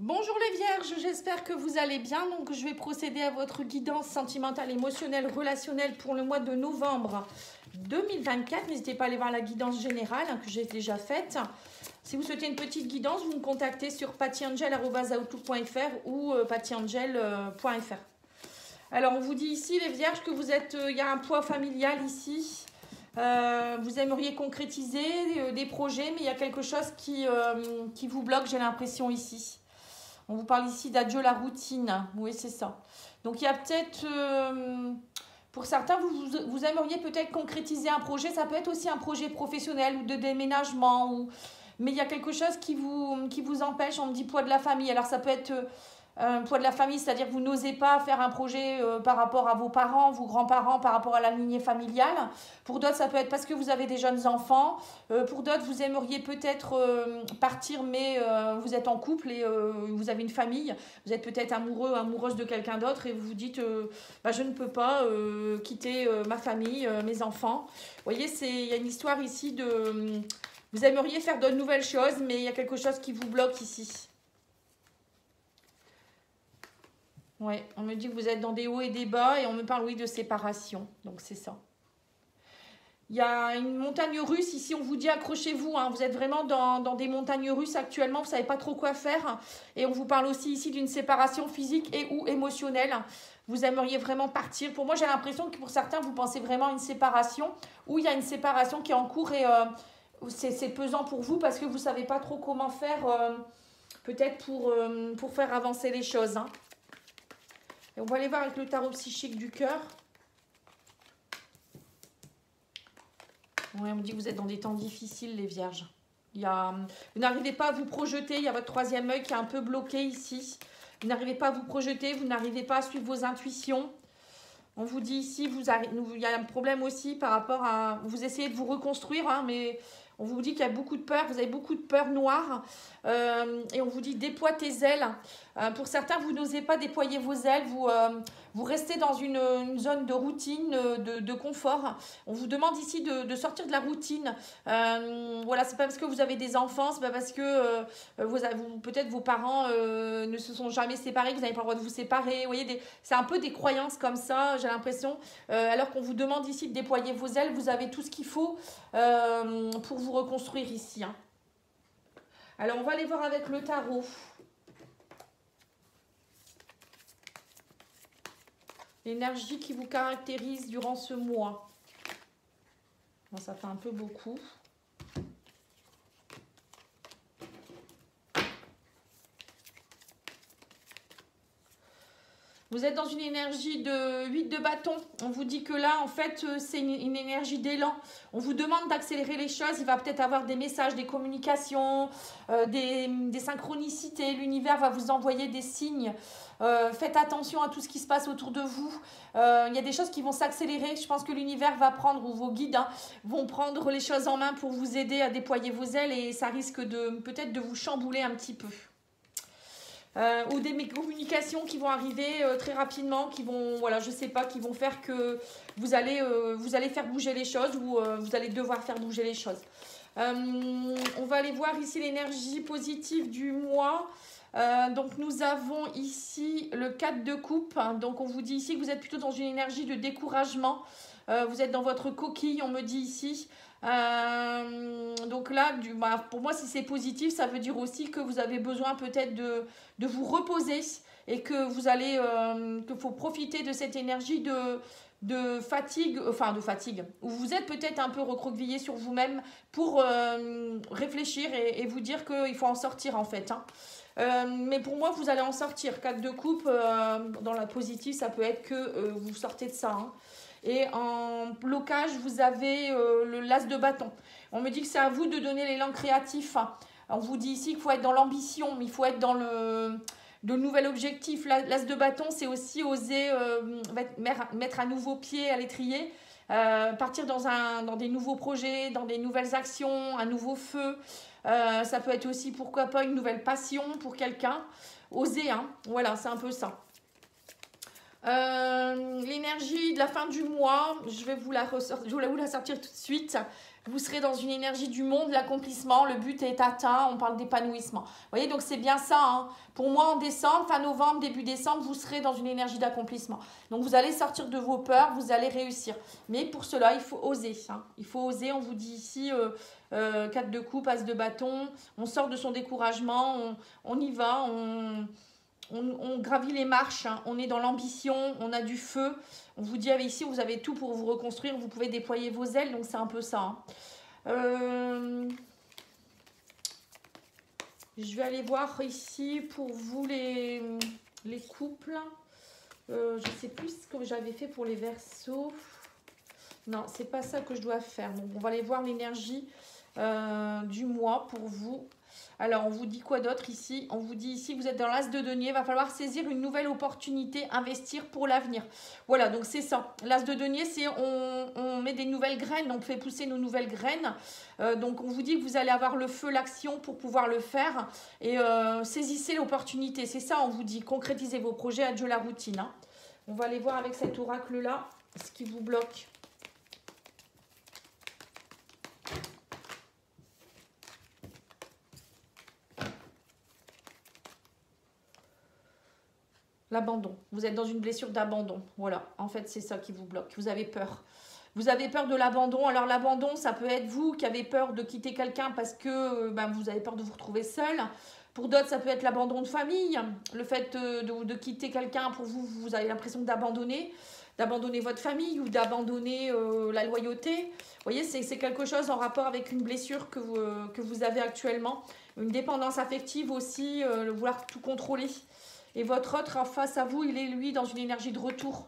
Bonjour les vierges, j'espère que vous allez bien. Donc je vais procéder à votre guidance sentimentale, émotionnelle, relationnelle pour le mois de novembre 2024. N'hésitez pas à aller voir la guidance générale que j'ai déjà faite. Si vous souhaitez une petite guidance, vous me contactez sur pattyangel@outlook.fr ou pattyangel.fr. Alors on vous dit ici les vierges que vous êtes, il y a un poids familial ici. Vous aimeriez concrétiser des projets, mais il y a quelque chose qui vous bloque, j'ai l'impression ici. On vous parle ici d'adieu la routine. Oui, c'est ça. Donc, il y a peut-être, pour certains, vous aimeriez peut-être concrétiser un projet. Ça peut être aussi un projet professionnel ou de déménagement. Mais il y a quelque chose qui vous empêche. On me dit poids de la famille. Alors, ça peut être poids de la famille, c'est-à-dire que vous n'osez pas faire un projet par rapport à vos parents, vos grands-parents, par rapport à la lignée familiale. Pour d'autres, ça peut être parce que vous avez des jeunes enfants. Pour d'autres, vous aimeriez peut-être partir, mais vous êtes en couple et vous avez une famille. Vous êtes peut-être amoureux, amoureuse de quelqu'un d'autre et vous vous dites je ne peux pas quitter ma famille, mes enfants. Vous voyez, il y a une histoire ici de... vous aimeriez faire de nouvelles choses, mais il y a quelque chose qui vous bloque ici. Ouais, on me dit que vous êtes dans des hauts et des bas et on me parle, oui, de séparation. Donc, c'est ça. Il y a une montagne russe ici, on vous dit accrochez-vous. Hein, vous êtes vraiment dans des montagnes russes actuellement, vous ne savez pas trop quoi faire. Et on vous parle aussi ici d'une séparation physique et ou émotionnelle. Vous aimeriez vraiment partir. Pour moi, j'ai l'impression que pour certains, vous pensez vraiment à une séparation ou il y a une séparation qui est en cours et c'est pesant pour vous parce que vous ne savez pas trop comment faire peut-être pour faire avancer les choses. Hein. Et on va aller voir avec le tarot psychique du cœur. Ouais, on me dit que vous êtes dans des temps difficiles, les vierges. Vous n'arrivez pas à vous projeter. Il y a votre troisième œil qui est un peu bloqué ici. Vous n'arrivez pas à vous projeter. Vous n'arrivez pas à suivre vos intuitions. On vous dit ici, il y a un problème aussi par rapport à... Vous essayez de vous reconstruire, hein, mais... On vous dit qu'il y a beaucoup de peur, vous avez beaucoup de peur noire et on vous dit déploie tes ailes. Pour certains, vous n'osez pas déployer vos ailes, vous restez dans une zone de routine, de confort. On vous demande ici de sortir de la routine. Voilà, c'est pas parce que vous avez des enfants, c'est pas parce que peut-être vos parents ne se sont jamais séparés que vous n'avez pas le droit de vous séparer. Vous voyez, c'est un peu des croyances comme ça, j'ai l'impression. Alors qu'on vous demande ici de déployer vos ailes, vous avez tout ce qu'il faut pour vous reconstruire ici. Hein. Alors, on va aller voir avec le tarot. L'énergie qui vous caractérise durant ce mois. Bon, ça fait un peu beaucoup. Vous êtes dans une énergie de 8 de bâton. On vous dit que là, en fait, c'est une énergie d'élan. On vous demande d'accélérer les choses. Il va peut-être avoir des messages, des communications, des synchronicités. L'univers va vous envoyer des signes. Faites attention à tout ce qui se passe autour de vous. Il y a des choses qui vont s'accélérer. Je pense que l'univers va prendre, ou vos guides vont prendre les choses en main pour vous aider à déployer vos ailes. Et ça risque peut-être de vous chambouler un petit peu. Ou des communications qui vont arriver très rapidement, qui vont, voilà, je sais pas, qui vont faire que vous allez faire bouger les choses ou vous allez devoir faire bouger les choses. On va aller voir ici l'énergie positive du mois. Donc nous avons ici le 4 de coupe. Hein, donc on vous dit ici que vous êtes plutôt dans une énergie de découragement. Vous êtes dans votre coquille, on me dit ici. Donc là, pour moi, si c'est positif, ça veut dire aussi que vous avez besoin peut-être de vous reposer et que vous allez, qu'il faut profiter de cette énergie de fatigue, où vous êtes peut-être un peu recroquevillé sur vous-même pour réfléchir et vous dire qu'il faut en sortir en fait. Hein. Mais pour moi, vous allez en sortir. 4 de coupe, dans la positive, ça peut être que vous sortez de ça. Hein. Et en blocage, vous avez le l'as de bâton. On me dit que c'est à vous de donner l'élan créatif. On vous dit ici qu'il faut être dans l'ambition, mais il faut être dans le nouvel objectif. L'as de bâton, c'est aussi oser mettre un nouveau pied à l'étrier, partir dans des nouveaux projets, dans des nouvelles actions, un nouveau feu. Ça peut être aussi, pourquoi pas, une nouvelle passion pour quelqu'un. Oser, hein. Voilà, c'est un peu ça. L'énergie de la fin du mois, je vais vous la sortir tout de suite. Vous serez dans une énergie du monde, l'accomplissement, le but est atteint, on parle d'épanouissement. Vous voyez, donc c'est bien ça. Hein. Pour moi, en décembre, fin novembre, début décembre, vous serez dans une énergie d'accomplissement. Donc vous allez sortir de vos peurs, vous allez réussir. Mais pour cela, il faut oser. Hein. Il faut oser, on vous dit ici, 4 de coupe, as de bâton. On sort de son découragement, on y va, on gravit les marches, hein. On est dans l'ambition, on a du feu. On vous dit ici, vous avez tout pour vous reconstruire, vous pouvez déployer vos ailes, donc c'est un peu ça. Hein. Je vais aller voir ici pour vous les couples. Je ne sais plus ce que j'avais fait pour les Verseaux. Non, c'est pas ça que je dois faire. Donc on va aller voir l'énergie du mois pour vous. Alors, on vous dit quoi d'autre ici? On vous dit ici, vous êtes dans l'as de denier, il va falloir saisir une nouvelle opportunité, investir pour l'avenir. Voilà, donc c'est ça. L'as de denier, c'est on met des nouvelles graines, on fait pousser nos nouvelles graines. Donc, on vous dit que vous allez avoir le feu, l'action pour pouvoir le faire. Et saisissez l'opportunité, c'est ça, on vous dit. Concrétisez vos projets, adieu la routine. Hein. On va aller voir avec cet oracle-là ce qui vous bloque. L'abandon. Vous êtes dans une blessure d'abandon. Voilà. En fait, c'est ça qui vous bloque. Vous avez peur. Vous avez peur de l'abandon. Alors, l'abandon, ça peut être vous qui avez peur de quitter quelqu'un parce que vous avez peur de vous retrouver seul. Pour d'autres, ça peut être l'abandon de famille. Le fait de quitter quelqu'un, pour vous, vous avez l'impression d'abandonner votre famille ou d'abandonner la loyauté. Vous voyez, c'est quelque chose en rapport avec une blessure que vous avez actuellement. Une dépendance affective aussi, vouloir tout contrôler. Et votre autre en face à vous, il est lui dans une énergie de retour.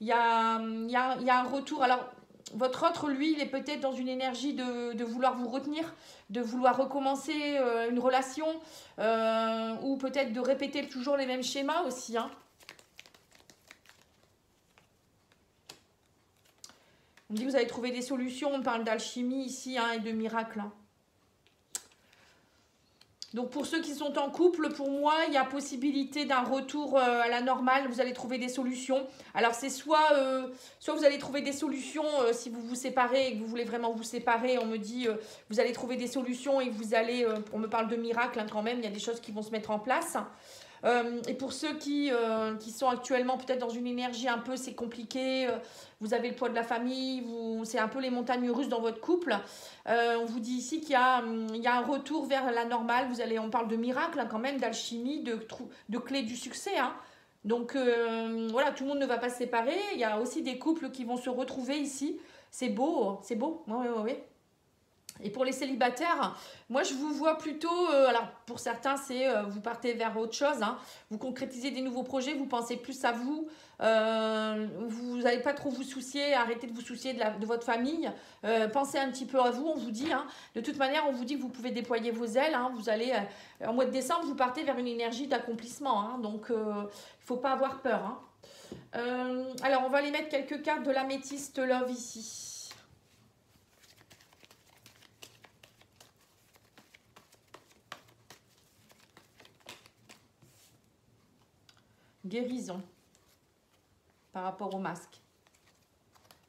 Il y a un retour. Alors, votre autre, lui, il est peut-être dans une énergie de vouloir vous retenir, de vouloir recommencer une relation, ou peut-être de répéter toujours les mêmes schémas aussi. Hein. On dit que vous avez trouvé des solutions. On parle d'alchimie ici et de miracles. Hein. Donc pour ceux qui sont en couple, pour moi, il y a possibilité d'un retour à la normale. Vous allez trouver des solutions. Alors c'est soit vous allez trouver des solutions si vous vous séparez et que vous voulez vraiment vous séparer. On me dit vous allez trouver des solutions et vous allez, on me parle de miracles hein, quand même, il y a des choses qui vont se mettre en place. Et pour ceux qui sont actuellement peut-être dans une énergie un peu, c'est compliqué, vous avez le poids de la famille, c'est un peu les montagnes russes dans votre couple. On vous dit ici qu'il y a un retour vers la normale. On parle de miracle hein, quand même, d'alchimie, de clé du succès. Hein. Donc voilà, tout le monde ne va pas se séparer. Il y a aussi des couples qui vont se retrouver ici. C'est beau, c'est beau. Oui. Et pour les célibataires, moi je vous vois plutôt, alors pour certains c'est vous partez vers autre chose, hein, vous concrétisez des nouveaux projets, vous pensez plus à vous, vous n'allez pas trop vous soucier, arrêtez de vous soucier de votre famille, pensez un petit peu à vous, on vous dit, hein, de toute manière on vous dit que vous pouvez déployer vos ailes, hein, vous allez, en mois de décembre vous partez vers une énergie d'accomplissement, hein, donc il ne faut pas avoir peur. Hein. Alors on va aller mettre quelques cartes de l'améthyste love ici. Guérison par rapport au masque.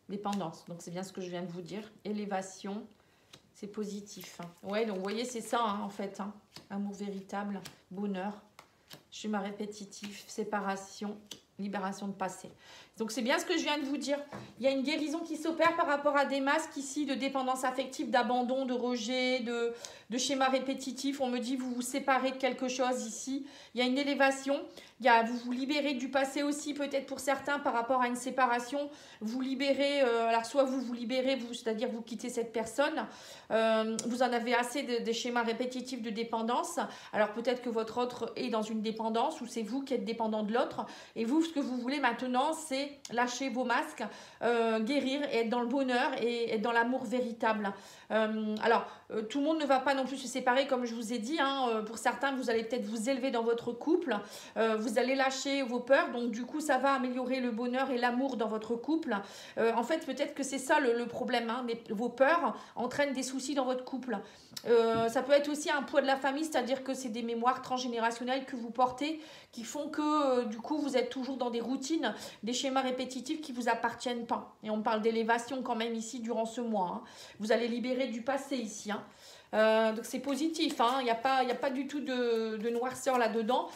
Dépendance, donc c'est bien ce que je viens de vous dire. Élévation, c'est positif. Ouais, donc vous voyez, c'est ça hein, en fait. Hein. Amour véritable, bonheur, schéma répétitif, séparation, libération de passé. Donc c'est bien ce que je viens de vous dire. Il y a une guérison qui s'opère par rapport à des masques ici de dépendance affective, d'abandon, de rejet, de schéma répétitif. On me dit vous vous séparez de quelque chose ici. Il y a une élévation. Vous vous libérez du passé aussi, peut-être pour certains par rapport à une séparation. Vous libérez, alors soit vous vous libérez, c'est-à-dire vous quittez cette personne. Vous en avez assez des schémas répétitifs de dépendance. Alors peut-être que votre autre est dans une dépendance ou c'est vous qui êtes dépendant de l'autre. Et vous, ce que vous voulez maintenant, c'est lâcher vos masques, guérir et être dans le bonheur et être dans l'amour véritable. Tout le monde ne va pas non plus se séparer comme je vous ai dit. Hein. Pour certains, vous allez peut-être vous élever dans votre couple. Vous allez lâcher vos peurs. Donc du coup, ça va améliorer le bonheur et l'amour dans votre couple. En fait, peut-être que c'est ça le problème. Hein. Vos peurs entraînent des soucis dans votre couple. Ça peut être aussi un poids de la famille, c'est-à-dire que c'est des mémoires transgénérationnelles que vous portez qui font que du coup, vous êtes toujours toujours dans des routines, des schémas répétitifs qui ne vous appartiennent pas. Et on parle d'élévation quand même ici durant ce mois. Hein. Vous allez libérer du passé ici. Hein. Donc c'est positif, hein. Il n'y a pas du tout de noirceur là-dedans.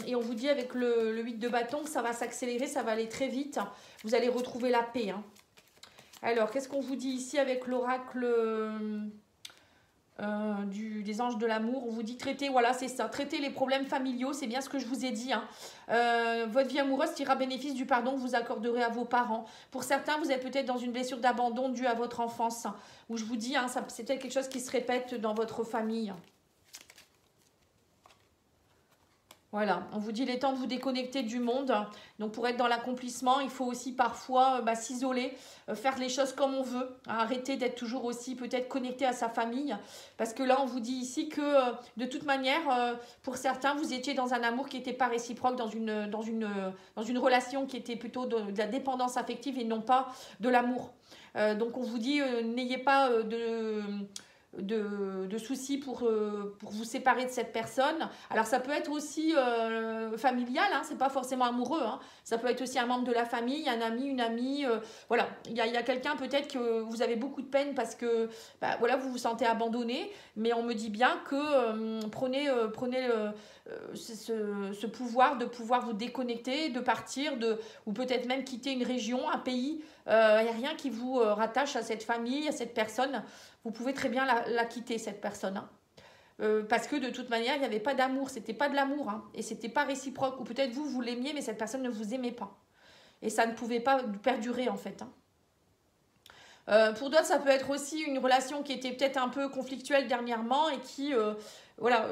Et on vous dit avec le 8 de bâton que ça va s'accélérer, ça va aller très vite. Vous allez retrouver la paix. Hein. Alors, qu'est-ce qu'on vous dit ici avec l'oracle des anges de l'amour? On vous dit traiter, voilà, c'est ça, traiter les problèmes familiaux, c'est bien ce que je vous ai dit. Hein. Votre vie amoureuse tirera bénéfice du pardon que vous accorderez à vos parents. Pour certains, vous êtes peut-être dans une blessure d'abandon due à votre enfance, hein, où je vous dis, hein, c'est peut-être quelque chose qui se répète dans votre famille. Voilà, on vous dit il est temps de vous déconnecter du monde. Donc pour être dans l'accomplissement, il faut aussi parfois s'isoler, faire les choses comme on veut. Arrêter d'être toujours aussi peut-être connecté à sa famille. Parce que là, on vous dit ici que de toute manière, pour certains, vous étiez dans un amour qui n'était pas réciproque, dans une relation qui était plutôt de la dépendance affective et non pas de l'amour. Donc on vous dit n'ayez pas de soucis pour vous séparer de cette personne. Alors ça peut être aussi familial, hein, c'est pas forcément amoureux, hein. Ça peut être aussi un membre de la famille, un ami, une amie, voilà, il y a quelqu'un peut-être que vous avez beaucoup de peine parce que voilà, vous vous sentez abandonné, mais on me dit bien que prenez ce pouvoir de pouvoir vous déconnecter, de partir, ou peut-être même quitter une région, un pays. Il n'y a rien qui vous rattache à cette famille, à cette personne. Vous pouvez très bien la quitter, cette personne. Hein. Parce que de toute manière, il n'y avait pas d'amour. C'était pas de l'amour. Hein, et c'était pas réciproque. Ou peut-être vous l'aimiez, mais cette personne ne vous aimait pas. Et ça ne pouvait pas perdurer, en fait. Hein. Pour d'autres, ça peut être aussi une relation qui était peut-être un peu conflictuelle dernièrement et qui, voilà,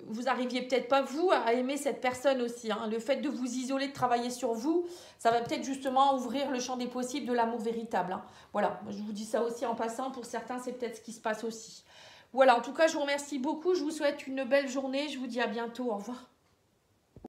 vous arriviez peut-être pas, vous, à aimer cette personne aussi. Hein. Le fait de vous isoler, de travailler sur vous, ça va peut-être justement ouvrir le champ des possibles de l'amour véritable. Hein. Voilà, je vous dis ça aussi en passant. Pour certains, c'est peut-être ce qui se passe aussi. Voilà, en tout cas, je vous remercie beaucoup. Je vous souhaite une belle journée. Je vous dis à bientôt. Au revoir.